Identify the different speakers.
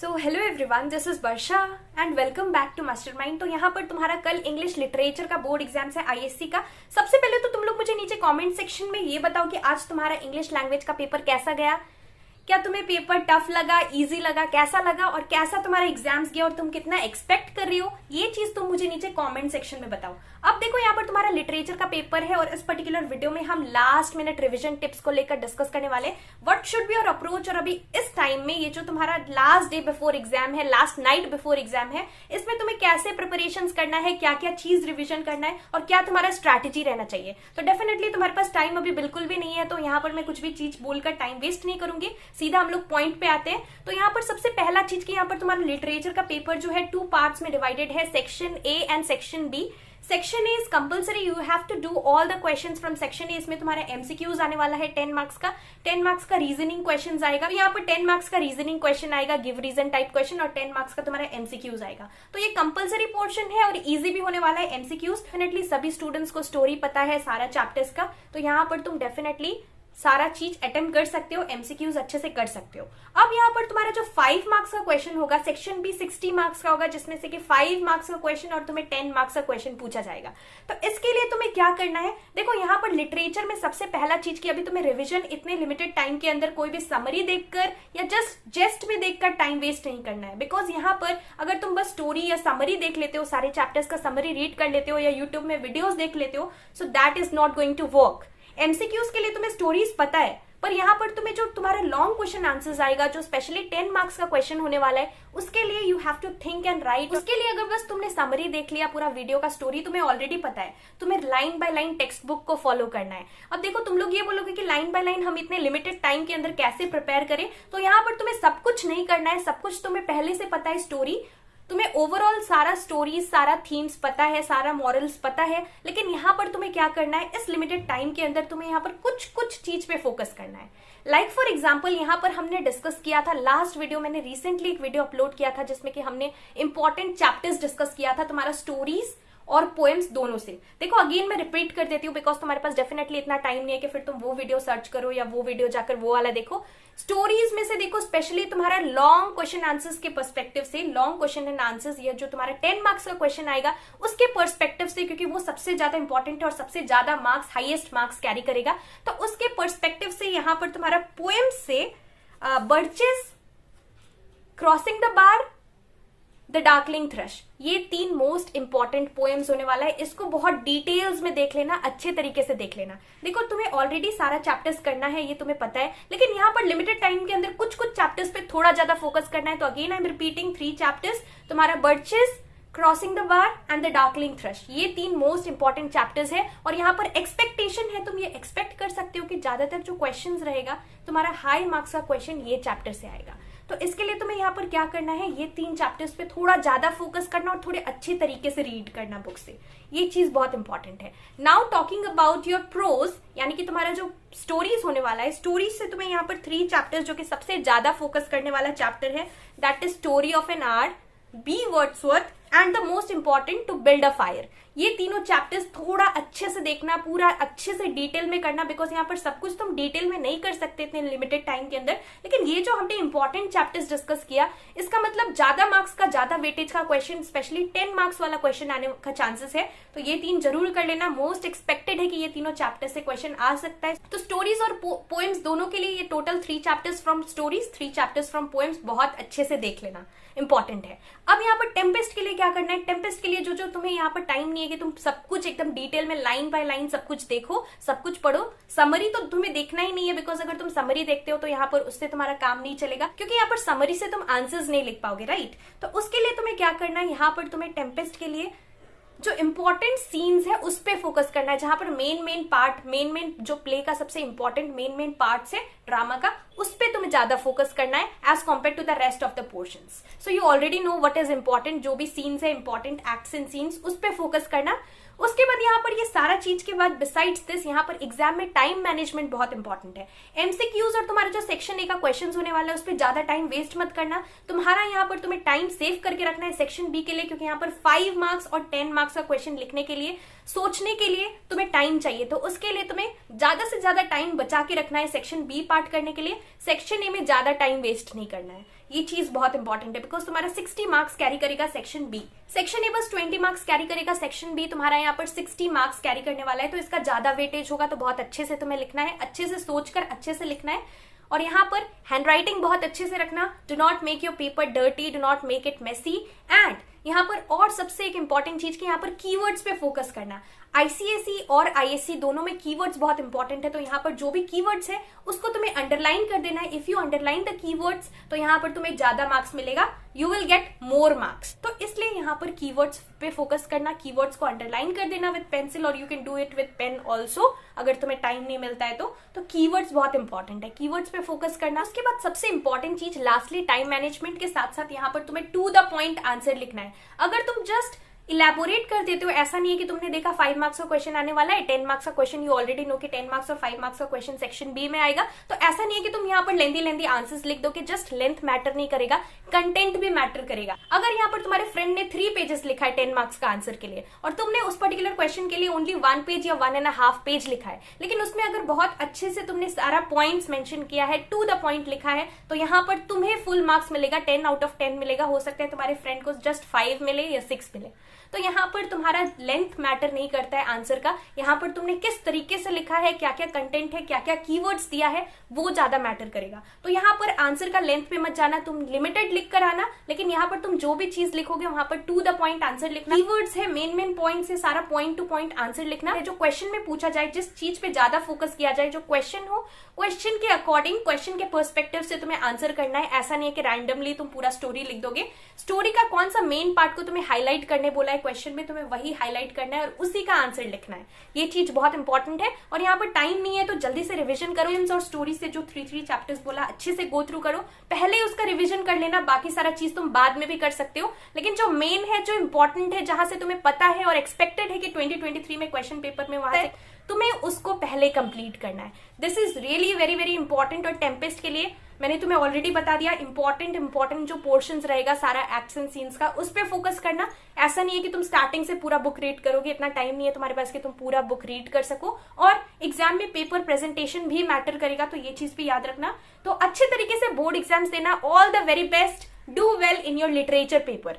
Speaker 1: So hello everyone, this is Varsha and welcome back to Mastermind. तो यहाँ पर तुम्हारा कल इंग्लिश लिटरेचर का बोर्ड एग्जाम्स है आईएससी का। सबसे पहले तो तुम लोग मुझे नीचे कमेंट सेक्शन में ये बताओ कि आज तुम्हारा इंग्लिश लैंग्वेज का पेपर कैसा गया। क्या तुम्हें पेपर टफ लगा, इजी लगा, कैसा लगा और कैसा तुम्हारा एग्जाम्स गया और तुम कितना एक्सपेक्ट कर रही हो, ये चीज तुम मुझे नीचे कमेंट सेक्शन में बताओ। अब देखो यहाँ पर तुम्हारा लिटरेचर का पेपर है और इस पर्टिकुलर वीडियो में हम लास्ट मिनट रिवीजन टिप्स को लेकर डिस्कस करने वाले what should be your approach. और अभी इस टाइम में ये जो तुम्हारा लास्ट डे बिफोर एग्जाम है, लास्ट नाइट बिफोर एग्जाम है, इसमें तुम्हें कैसे प्रिपरेशन करना है, क्या क्या चीज रिविजन करना है और क्या तुम्हारा स्ट्रैटेजी रहना चाहिए। तो डेफिनेटली तुम्हारे पास टाइम अभी बिल्कुल भी नहीं है, तो यहाँ पर मैं कुछ भी चीज बोलकर टाइम वेस्ट नहीं करूंगी, सीधा हम लोग पॉइंट पे आते हैं। तो यहाँ पर सबसे पहला चीज की यहाँ पर तुम्हारा लिटरेचर का पेपर जो है 2 पार्ट्स में डिवाइडेड है, section A and section B. Section A is compulsory, you have to do all the questions from section A. इसमें तुम्हारा एमसीक्यूज आने वाला है 10 मार्क्स का। 10 मार्क्स का रीजनिंग क्वेश्चन आएगा, तो यहाँ पर 10 मार्क्स का रीजनिंग क्वेश्चन आएगा, गिव रीजन टाइप क्वेश्चन, और 10 मार्क्स का तुम्हारा एमसीक्यूज आएगा। तो ये कंपल्सरी पोर्शन है और इजी भी होने वाला है एमसीक्यूज। डेफिनेटली सभी स्टूडेंट्स को स्टोरी पता है सारा चैप्टर्स का, तो यहाँ पर तुम डेफिनेटली सारा चीज अटेम्प्ट कर सकते हो, एमसीक्यूज अच्छे से कर सकते हो। अब यहाँ पर तुम्हारा जो 5 मार्क्स का क्वेश्चन होगा, सेक्शन बी 60 मार्क्स का होगा, जिसमें से कि 5 मार्क्स का क्वेश्चन और तुम्हें 10 मार्क्स का क्वेश्चन पूछा जाएगा। तो इसके लिए तुम्हें क्या करना है, देखो यहाँ पर लिटरेचर में सबसे पहला चीज की अभी तुम्हें रिविजन इतने लिमिटेड टाइम के अंदर कोई भी समरी देखकर या जस्ट में देखकर टाइम वेस्ट नहीं करना है। बिकॉज यहाँ पर अगर तुम बस स्टोरी या समरी देख लेते हो, सारे चैप्टर्स का समरी रीड कर लेते हो या यूट्यूब में वीडियोज देख लेते हो, so that is not going to work. MCQs के लिए तुम्हें स्टोरीज पता है, पर यहाँ पर तुम्हें जो तुम्हारा लॉन्ग क्वेश्चन आंसर्स आएगा, जो स्पेशली 10 मार्क्स का क्वेश्चन होने वाला है, उसके लिए you have to think and write. उसके लिए अगर बस तुमने समरी देख लिया, पूरा वीडियो का स्टोरी तुम्हें ऑलरेडी पता है, तुम्हें line by line text book को फॉलो करना है। अब देखो तुम लोग ये बोलोगे कि लाइन बाय लाइन हम इतने लिमिटेड टाइम के अंदर कैसे प्रिपेयर करें, तो यहाँ पर तुम्हें सब कुछ नहीं करना है, सब कुछ तुम्हें पहले से पता है। स्टोरी तुम्हें ओवरऑल सारा स्टोरीज, सारा थीम्स पता है, सारा मॉरल्स पता है, लेकिन यहाँ पर तुम्हें क्या करना है, इस लिमिटेड टाइम के अंदर तुम्हें यहाँ पर कुछ कुछ चीज पे फोकस करना है। लाइक फॉर एग्जाम्पल यहाँ पर हमने डिस्कस किया था लास्ट वीडियो, मैंने रिसेंटली एक वीडियो अपलोड किया था जिसमें कि हमने इंपॉर्टेंट चैप्टर्स डिस्कस किया था, तुम्हारा स्टोरीज और पोएम्स दोनों से। देखो अगेन मैं रिपीट कर देती हूँ बिकॉज तुम्हारे पास डेफिनेटली इतना टाइम नहीं है कि फिर तुम वो वीडियो सर्च करो या वो वीडियो जाकर वो वाला देखो। स्टोरीज में से देखो स्पेशली तुम्हारा लॉन्ग क्वेश्चन आंसर्स के पर्सपेक्टिव से, लॉन्ग क्वेश्चन एंड आंसर्स, ये जो तुम्हारा 10 मार्क्स का क्वेश्चन आएगा उसके पर्सपेक्टिव से, क्योंकि वो सबसे ज्यादा इंपॉर्टेंट है और सबसे ज्यादा मार्क्स, हाईएस्ट मार्क्स कैरी करेगा, तो उसके पर्सपेक्टिव से यहाँ पर तुम्हारा पोएम्स से birches, crossing the bar, the darkling thrush, ये 3 मोस्ट इंपॉर्टेंट पोएम्स होने वाला है। इसको बहुत डिटेल्स में देख लेना, अच्छे तरीके से देख लेना। देखो तुम्हें ऑलरेडी सारा चैप्टर्स करना है, ये तुम्हें पता है, लेकिन यहाँ पर लिमिटेड टाइम के अंदर कुछ कुछ चैप्टर्स पे थोड़ा ज्यादा फोकस करना है। तो again I am repeating 3 chapters, तुम्हारा Birches, crossing the bar and the darkling thrush, ये 3 मोस्ट इंपॉर्टेंट चैप्टर्स है। और यहाँ पर एक्सपेक्टेशन है, तुम ये एक्सपेक्ट कर सकते हो कि ज्यादातर जो क्वेश्चन रहेगा तुम्हारा हाई मार्क्स का क्वेश्चन ये चैप्टर से आएगा। तो इसके लिए तुम्हें यहाँ पर क्या करना है, ये 3 चैप्टर्स पे थोड़ा ज्यादा फोकस करना और थोड़े अच्छे तरीके से रीड करना बुक से, ये चीज बहुत इंपॉर्टेंट है। Now talking about your prose, यानी कि तुम्हारा जो स्टोरीज होने वाला है, स्टोरीज से तुम्हें यहाँ पर 3 चैप्टर्स जो कि सबसे ज्यादा फोकस करने वाला चैप्टर है, that is story of an art, B Wordsworth and the most important to build a fire. ये तीनों चैप्टर्स थोड़ा अच्छे से देखना, पूरा अच्छे से डिटेल में करना, बिकॉज यहाँ पर सब कुछ तुम डिटेल में नहीं कर सकते इतने लिमिटेड टाइम के अंदर। लेकिन ये जो हमने इंपॉर्टेंट चैप्टर्स डिस्कस किया, इसका मतलब ज्यादा मार्क्स का, ज्यादा वेटेज का क्वेश्चन, स्पेशली 10 मार्क्स वाला क्वेश्चन आने का चांसेस है। तो ये 3 जरूर कर लेना, मोस्ट एक्सपेक्टेड है कि ये तीनों चैप्टर से क्वेश्चन आ सकता है। तो स्टोरीज और पोएम्स दोनों के लिए ये total 3 chapters from stories, 3 chapters from poems बहुत अच्छे से देख लेना, इंपॉर्टेंट है। अब यहाँ पर टेम्पेस्ट के लिए क्या करना है, टेम्पेस्ट के लिए जो तुम्हें यहाँ पर टाइम नहीं है कि तुम सब कुछ एकदम डिटेल में लाइन बाय लाइन सब कुछ देखो, सब कुछ पढ़ो। समरी तो तुम्हें देखना ही नहीं है, बिकॉज अगर तुम समरी देखते हो तो यहाँ पर उससे तुम्हारा काम नहीं चलेगा, क्योंकि यहाँ पर समरी से तुम आंसर्स नहीं लिख पाओगे, राइट। तो उसके लिए तुम्हें क्या करना है, यहाँ पर तुम्हें टेम्पेस्ट के लिए जो इंपॉर्टेंट सीन्स है उस पे फोकस करना है, जहां पर मेन पार्ट, मेन जो प्ले का सबसे इंपॉर्टेंट मेन पार्ट्स है ड्रामा का, उस पे तुम्हें ज्यादा फोकस करना है as compared to the rest of the portions. So you already know what is important, जो भी सीन्स है, इंपॉर्टेंट एक्ट्स एंड सीन्स, उस पे फोकस करना। उसके बाद यहाँ पर ये सारा चीज के बाद बिसाइड्स दिस, यहाँ पर एग्जाम में टाइम मैनेजमेंट बहुत इंपॉर्टेंट है। एमसीक्यूज और तुम्हारा जो सेक्शन ए का क्वेश्चन होने वाला है उस पर ज्यादा टाइम वेस्ट मत करना। तुम्हारा यहाँ पर तुम्हें टाइम सेव करके रखना है सेक्शन बी के लिए, क्योंकि यहाँ पर 5 मार्क्स और 10 मार्क्स का क्वेश्चन लिखने के लिए, सोचने के लिए तुम्हें टाइम चाहिए। तो उसके लिए तुम्हें ज्यादा से ज्यादा टाइम बचा के रखना है सेक्शन बी पार्ट करने के लिए, सेक्शन ए में ज्यादा टाइम वेस्ट नहीं करना है। ये चीज बहुत इंपॉर्टेंट है बिकॉज तुम्हारा 60 मार्क्स कैरी करेगा सेक्शन बी। सेक्शन ए बस 20 मार्क्स कैरी करेगा, सेक्शन बी तुम्हारा यहाँ पर 60 मार्क्स कैरी करने वाला है, तो इसका ज्यादा वेटेज होगा। तो बहुत अच्छे से तुम्हें लिखना है, अच्छे से सोचकर अच्छे से लिखना है। और यहाँ पर हैंडराइटिंग बहुत अच्छे से रखना। Do not make your paper dirty, do not make it messy. And यहाँ पर और सबसे एक इंपॉर्टेंट चीज कि यहाँ पर कीवर्ड्स पे फोकस करना। आईसीएसई और आईएससी दोनों में कीवर्ड्स बहुत इंपॉर्टेंट है, तो यहाँ पर जो भी कीवर्ड्स है उसको तुम्हें अंडरलाइन कर देना है। If you underline the keywords तो यहाँ पर तुम्हें ज्यादा मार्क्स मिलेगा, you will get more marks. तो इसलिए यहाँ पर कीवर्ड्स पे फोकस करना, कीवर्ड्स को अंडरलाइन कर देना विद पेंसिल, और you can do it with pen also अगर तुम्हें टाइम नहीं मिलता है तो कीवर्ड्स बहुत इंपॉर्टेंट है, कीवर्ड्स पे फोकस करना। उसके बाद सबसे इंपॉर्टेंट चीज लास्टली टाइम मैनेजमेंट के साथ साथ यहाँ पर तुम्हें टू द पॉइंट आंसर लिखना है। अगर तुम जस्ट इलेबोरेट कर देते हो, ऐसा नहीं है कि तुमने देखा 5 मार्क्स का क्वेश्चन आने वाला है, 10 मार्क्स का क्वेश्चन यू ऑलरेडी नो कि 10 मार्क्स और 5 मार्क्स का क्वेश्चन सेक्शन बी में आएगा, तो ऐसा नहीं है कि तुम यहाँ पर लेंदी आंसर्स लिख दो कि जस्ट लेंथ मैटर नहीं करेगा, कंटेंट भी मैटर करेगा। अगर यहाँ पर तुम्हारे फ्रेंड ने 3 पेजेस लिखा है 10 मार्क्स का आंसर के लिए और तुमने उस पर्टिकुलर क्वेश्चन के लिए ओनली 1 पेज या 1.5 पेज लिखा है, लेकिन उसमें अगर बहुत अच्छे से तुमने सारा पॉइंट्स मेंशन किया है, टू द पॉइंट लिखा है, तो यहाँ पर तुम्हें फुल मार्क्स मिलेगा, 10 आउट ऑफ 10 मिलेगा। हो सकता है तुम्हारे फ्रेंड को जस्ट 5 मिले या 6 मिले। तो यहाँ पर तुम्हारा लेंथ मैटर नहीं करता है आंसर का, यहाँ पर तुमने किस तरीके से लिखा है, क्या क्या कंटेंट है, क्या क्या कीवर्ड्स दिया है, वो ज्यादा मैटर करेगा। तो यहाँ पर आंसर का लेंथ पे मत जाना, तुम लिमिटेड लिख कर आना, लेकिन यहाँ पर तुम जो भी चीज लिखोगे वहां पर टू द पॉइंट आंसर लिखना। कीवर्ड्स है, मेन पॉइंट्स है, सारा पॉइंट टू पॉइंट आंसर लिखना है। जो क्वेश्चन में पूछा जाए, जिस चीज पे ज्यादा फोकस किया जाए, जो क्वेश्चन हो, क्वेश्चन के अकॉर्डिंग, क्वेश्चन के पर्सपेक्टिव से तुम्हें आंसर करना है। ऐसा नहीं है कि रैंडमली तुम पूरा स्टोरी लिख दोगे। स्टोरी का कौन सा मेन पार्ट को तुम्हें हाईलाइट करने बोला है क्वेश्चन में, तुम्हें वही हाईलाइट करना है और उसी का आंसर लिखना है। ये चीज बहुत इंपॉर्टेंट है। और यहाँ पर टाइम नहीं है तो जल्दी से रिवीजन करो। और स्टोरी से जो 3 चैप्टर्स बोला अच्छे से गो थ्रू करो, पहले उसका रिवीजन कर लेना, बाकी सारा चीज तुम बाद में भी कर सकते हो, लेकिन जो मेन है, जो इंपॉर्टेंट है, जहां से तुम्हें पता है और एक्सपेक्टेड है कि 2023 में क्वेश्चन पेपर में वहां से तुम्हें उसको पहले कंप्लीट करना है। This is really very very important. और टेम्पेस्ट के लिए मैंने तुम्हें ऑलरेडी बता दिया, इंपॉर्टेंट जो पोर्शंस रहेगा सारा एक्शन सीन्स का, उस पे फोकस करना। ऐसा नहीं है कि तुम स्टार्टिंग से पूरा बुक रीड करोगे, इतना टाइम नहीं है तुम्हारे पास कि तुम पूरा बुक रीड कर सको। और एग्जाम में पेपर प्रेजेंटेशन भी मैटर करेगा, तो ये चीज भी याद रखना। तो अच्छे तरीके से बोर्ड एग्जाम्स देना। All the very best, do well in your literature paper.